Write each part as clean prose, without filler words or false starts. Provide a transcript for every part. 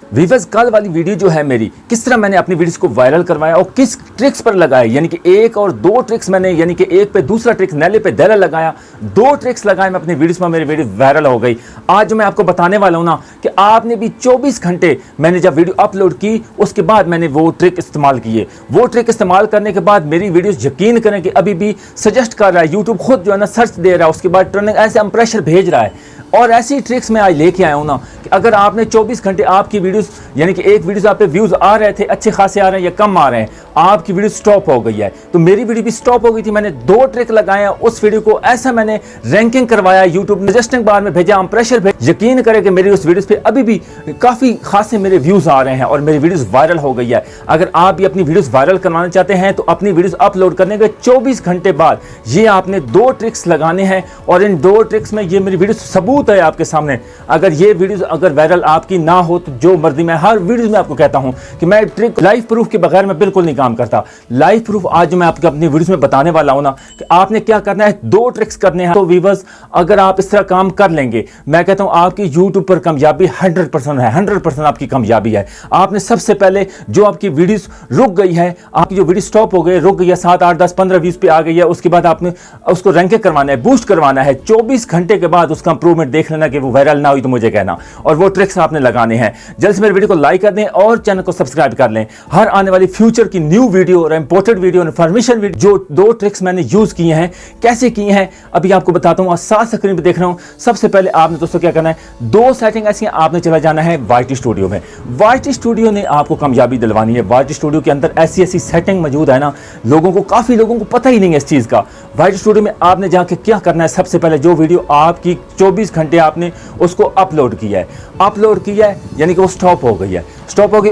Viewers, कल वाली video जो है मेरी, किस तरह मैंने अपनी वीडियोस को वायरल करवाया और किस ट्रिक्स पर लगाया, यानी कि एक और दो ट्रिक्स मैंने, यानी कि एक पे दूसरा ट्रिक्स, नैले पे दैला लगाया, दो ट्रिक्स लगाए मैं अपनी वीडियोस में, मेरी वीडियो वायरल हो गई। आज जो मैं आपको बताने वाला हूं ना कि आपने भी 24 घंटे मैंने जब वीडियो अपलोड की उसके बाद मैंने वो ट्रिक इस्तेमाल किए। वो ट्रिक इस्तेमाल करने के बाद मेरी वीडियोस यकीन करें कि अभी भी सजेस्ट कर रहा है, यूट्यूब खुद जो है ना सर्च दे रहा है, उसके बाद ट्रेंडिंग ऐसे इंप्रेशन भेज रहा है। और ऐसी ट्रिक्स मैं आज लेके आया हूं ना कि अगर आपने 24 घंटे आपकी वीडियोस, यानी कि एक वीडियो आप पे व्यूज आ रहे थे, अच्छे खासे आ रहे हैं या कम आ रहे हैं, आपकी वीडियो स्टॉप हो गई है, तो मेरी वीडियो भी स्टॉप हो गई थी। मैंने दो ट्रिक लगाया, उस वीडियो को ऐसा मैंने रैंकिंग करवाया, यूट्यूब सजेस्टिंग बार में भेजा, इंप्रेशन भेजा। यकीन करें कि मेरी उस वीडियोस पे अभी भी काफी खासे मेरे व्यूज आ रहे हैं और मेरी वीडियोस वायरल हो गई है। अगर आप भी अपनी वीडियोस वायरल करवाना चाहते हैं तो अपनी वीडियोस अपलोड करने के 24 घंटे बाद ये आपने दो ट्रिक्स लगाने हैं और इन दो ट्रिक्स में ये मेरी वीडियो सबूत है आपके सामने। अगर ये वीडियोस अगर वायरल आपकी ना हो तो जो मर्जी, मैं हर वीडियो में आपको कहता हूं कि मैं ट्रिक लाइव प्रूफ के बगैर मैं बिल्कुल नहीं काम करता। लाइव प्रूफ आज जो मैं आपको अपनी वीडियोस में बताने वाला हूं ना कि आपने क्या करना है, दो ट्रिक्स करने हैं। तो व्यूअर्स, अगर आप इस तरह काम कर लेंगे, मैं कहता हूं आपकी यूट्यूब पर कामयाबी 100% है, 100% आपकी कामयाबी है। आपने सबसे पहले जो आपकी वीडियोस रुक गई है, आपकी जो वीडियो स्टॉप हो गई, रुक गई है, 7, 8, 10, 15 व्यूज पे आ गई है, उसके बाद आपने उसको रैंकिंग करवाना है, बूस्ट करवाना है। 24 घंटे के बाद उसका इंप्रूवमेंट देख लेना कि वो वायरल ना हुई तो मुझे कहना, और वो ट्रिक्स आपने लगाने हैं। जल्द से मेरे वीडियो को लाइक कर दें और चैनल को सब्सक्राइब कर लें। हर आने वाली फ्यूचर की न्यू वीडियो और इंपोर्टेड वीडियो, इन्फॉर्मेशन वीडियो, जो दो ट्रिक्स मैंने यूज किए हैं, कैसे किए हैं अभी आपको बताता हूं। और साथ स्क्रीन पे देख रहा हूं। सबसे पहले आपने दोस्तों क्या करना है, दो सेटिंग ऐसी हैं, आपने चला जाना है वाईटी स्टूडियो में। वाईटी स्टूडियो ने आपको कामयाबी दिलवानी है। वाईटी स्टूडियो के अंदर ऐसी ऐसी सेटिंग मौजूद है ना, काफी लोगों को पता ही नहीं है इस चीज का। वाईटी स्टूडियो में आपने जाके क्या करना है, सबसे पहले जो वीडियो आपकी 24 घंटे आपने उसको अपलोड किया है, यानी कि वो स्टॉप हो गई है,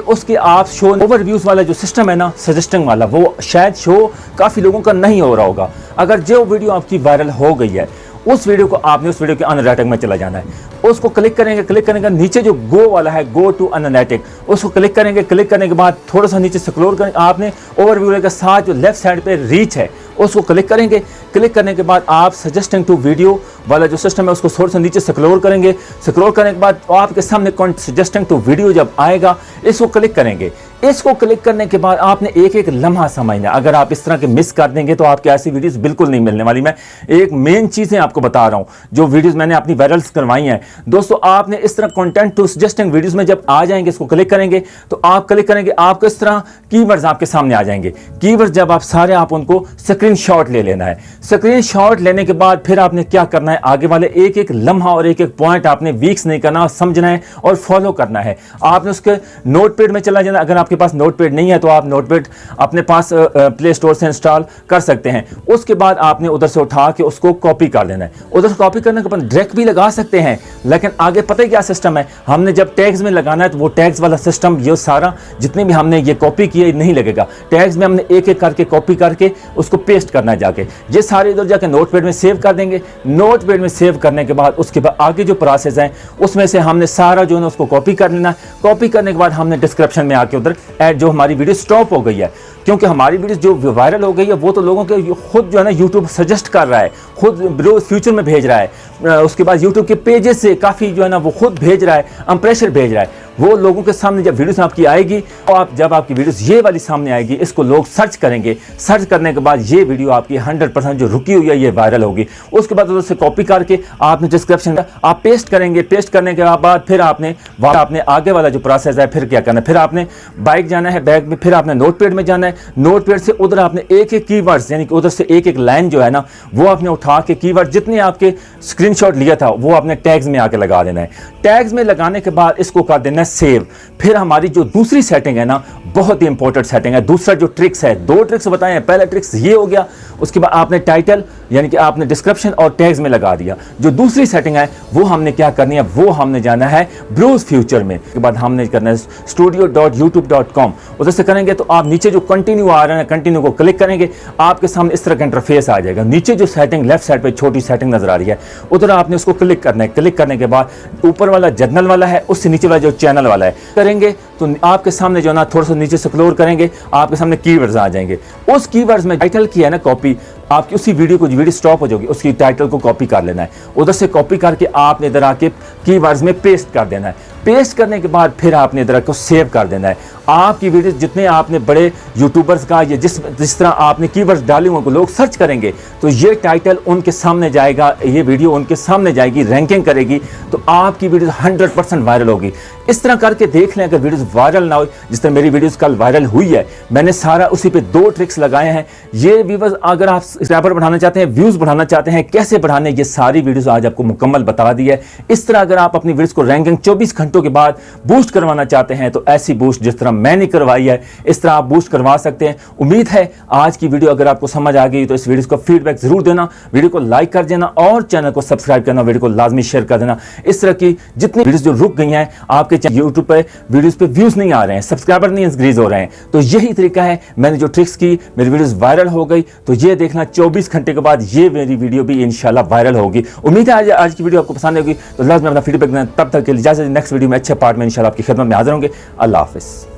उसके आप शो ओवरव्यूज वाला जो सिस्टम है ना, सजेस्टिंग वाला, वो शायद शो काफी लोगों का नहीं हो रहा होगा। अगर जो वीडियो आपकी वायरल हो गई है, उस वीडियो को आपने उस वीडियो के एनालिटिक में चला जाना है, उसको क्लिक करेंगे, नीचे जो गो वाला है, गो टू एनालिटिक, उसको क्लिक करेंगे। क्लिक करने के बाद थोड़ा सा नीचे स्क्रॉल करेंगे, आपने ओवरव्यू के साथ जो लेफ्ट साइड पे रीच है उसको क्लिक करेंगे। क्लिक करने के बाद आप सजेस्टिंग टू वीडियो वाला जो सिस्टम है उसको थोड़ा सा नीचे स्क्रॉल करेंगे। स्क्रॉल करने के बाद आपके सामने सजेस्टिंग टू वीडियो जब आएगा, इसको क्लिक करेंगे। इसको क्लिक करने के बाद आपने एक एक लम्हा समझना। अगर आप इस तरह के मिस कर देंगे तो आपकी ऐसी वीडियोस बिल्कुल नहीं मिलने वाली। मैं एक मेन चीजें आपको बता रहा हूं, जो वीडियोस मैंने अपनी वायरल्स करवाई हैं। दोस्तों, आपने इस तरह कंटेंट टू सजेस्टिंग वीडियोस में जब आ जाएंगे, इसको क्लिक करेंगे तो आप क्लिक करेंगे, आपको इस तरह कीवर्ड्स आपके सामने आ जाएंगे। कीवर्ड्स जब आप सारे, आप उनको स्क्रीनशॉट ले लेना है। स्क्रीनशॉट लेने के बाद फिर आपने क्या करना है, आगे वाले एक एक लम्हा और एक एक पॉइंट आपने वीक्स नहीं करना, समझना है और फॉलो करना है। आपने उसके नोटपैड में चला जाना। अगर आपके पास नोटपैड नहीं है तो आप नोटपैड अपने पास प्ले स्टोर से इंस्टॉल कर सकते हैं। उसके बाद आपने उधर से उठा के उसको कॉपी कर लेना है। उधर से कॉपी करने के बाद ड्रैग भी लगा सकते हैं, लेकिन आगे पता है क्या सिस्टम है, हमने जब टैग्स में लगाना है तो वो टैग्स वाला सिस्टम, ये सारा जितने भी हमने ये कॉपी किए नहीं लगेगा। टैग्स में हमने एक एक करके कॉपी करके उसको पेस्ट करना है जाके। ये सारे इधर जाके नोटपैड में सेव कर देंगे। नोटपैड में सेव करने के बाद उसके बाद आगे जो प्रोसेस है उसमें से हमने सारा जो है उसको कॉपी कर लेना है। कॉपी करने के बाद हमने डिस्क्रिप्शन में आके उधर ऐड, जो हमारी वीडियो स्टॉप हो गई है, क्योंकि हमारी वीडियो जो वायरल हो गई है वो तो लोगों के खुद जो है ना यूट्यूब सजेस्ट कर रहा है, खुद फ्यूचर में भेज रहा है। उसके बाद यूट्यूब के पेजेस से काफ़ी जो है ना वो खुद भेज रहा है, इंप्रेशन भेज रहा है। वो लोगों के सामने जब वीडियोस आपकी आएगी, और जब आपकी वीडियोस ये वाली सामने आएगी, इसको लोग सर्च करेंगे। सर्च करने के बाद ये वीडियो आपकी 100% जो रुकी हुई है ये वायरल होगी। उसके बाद उसे कॉपी करके आपने डिस्क्रिप्शन में आप पेस्ट करेंगे। पेस्ट करने के बाद फिर आपने आगे वाला जो प्रोसेस है फिर क्या करना है, फिर आपने बाइक जाना है, बैग में फिर आपने नोटपैड में जाना है। नोटपैड से उधर आपने एक एक कीवर्ड्स, यानी कि उधर से एक एक लाइन जो है ना वो आपने उठा के कीवर्ड जितने आपके स्क्रीनशॉट लिया था वो आपने टैग्स में आके लगा देना है। टैग्स में लगाने के बाद इसको कर देना है सेव। फिर हमारी जो दूसरी सेटिंग है ना, बहुत ही इंपॉर्टेंट सेटिंग है। दूसरा जो ट्रिक्स है, दो ट्रिक्स बताए हैं। पहला ट्रिक्स ये हो गया, उसके बाद आपने टाइटल यानी कि आपने डिस्क्रिप्शन और टैग्स में लगा दिया। जो दूसरी सेटिंग है वो हमने क्या करनी है, वो हमने जाना है ब्रूज फ्यूचर में। के बाद हमने करना है studio.youtube.com। उधर से करेंगे तो आप नीचे जो कंटिन्यू आ रहा है, कंटिन्यू को क्लिक करेंगे, आपके सामने इस तरह का इंटरफेस आ जाएगा। नीचे जो सेटिंग लेफ्ट साइड पे छोटी सेटिंग नजर आ रही है, उधर आपने उसको क्लिक करना है। क्लिक करने के बाद ऊपर वाला जर्नल वाला है, उससे नीचे वाला जो चैनल वाला है करेंगे तो आपके सामने जो ना थोड़ा सा नीचे स्क्रॉल करेंगे, आपके सामने कीवर्ड्स आ जाएंगे। उस कीवर्ड्स में टाइटल किया है ना कॉपी, आपकी उसी वीडियो को, जो वीडियो स्टॉप हो जाएगी उसकी टाइटल को कॉपी कर लेना है। उधर से कॉपी करके आपने इधर आके कीवर्ड्स में पेस्ट कर देना है। पेस्ट करने के बाद फिर आपने इधर को सेव कर देना है। आपकी वीडियो जितने आपने बड़े यूट्यूबर्स का या जिस तरह आपने कीवर्ड्स डाले हुए लोग सर्च करेंगे तो ये टाइटल उनके सामने जाएगा, ये वीडियो उनके सामने जाएगी, रैंकिंग करेगी, तो आपकी वीडियो 100% वायरल होगी। इस तरह करके देख लें अगर वीडियोस वायरल ना हो, जिस तरह मेरी वीडियोस कल वायरल हुई है, मैंने सारा उसी पे 2 ट्रिक्स लगाए हैं। ये व्यूअर्स अगर आप सब्सक्राइबर बढ़ाना चाहते हैं, व्यूज बढ़ाना चाहते हैं, कैसे बढ़ाने, ये सारी वीडियोस आज आपको मुकम्मल बता दी है। इस तरह अगर आप अपनी वीडियोस को रैंकिंग 24 घंटों के बाद बूस्ट करवाना चाहते हैं तो ऐसी बूस्ट जिस तरह मैंने करवाई है इस तरह आप बूस्ट करवा सकते हैं। उम्मीद है आज की वीडियो अगर आपको समझ आ गई तो इस वीडियो को फीडबैक जरूर देना, वीडियो को लाइक कर देना और चैनल को सब्सक्राइब करना, वीडियो को लाजमी शेयर कर देना। इस तरह की जितनी वीडियोस जो रुक गई हैं आपके यूट्यूब पे वीडियोस पे व्यूज नहीं आ रहे हैं, सब्सक्राइबर नहीं इंक्रीज हो रहे हैं, तो यही तरीका है। मैंने जो ट्रिक्स की, मेरी वीडियोस वायरल हो गई, तो ये देखना 24 घंटे के बाद ये मेरी वीडियो भी इंशाल्लाह वायरल होगी। उम्मीद है आज की वीडियो आपको पसंद होगी, तो लाजमी अपना फीडबैक देना। तब तक के लिए इजाजत, नेक्स्ट वीडियो में अच्छे पार्ट में इंशाल्लाह आपकी खिदमत में हाजिर होंगे। अल्लाह हाफिज़।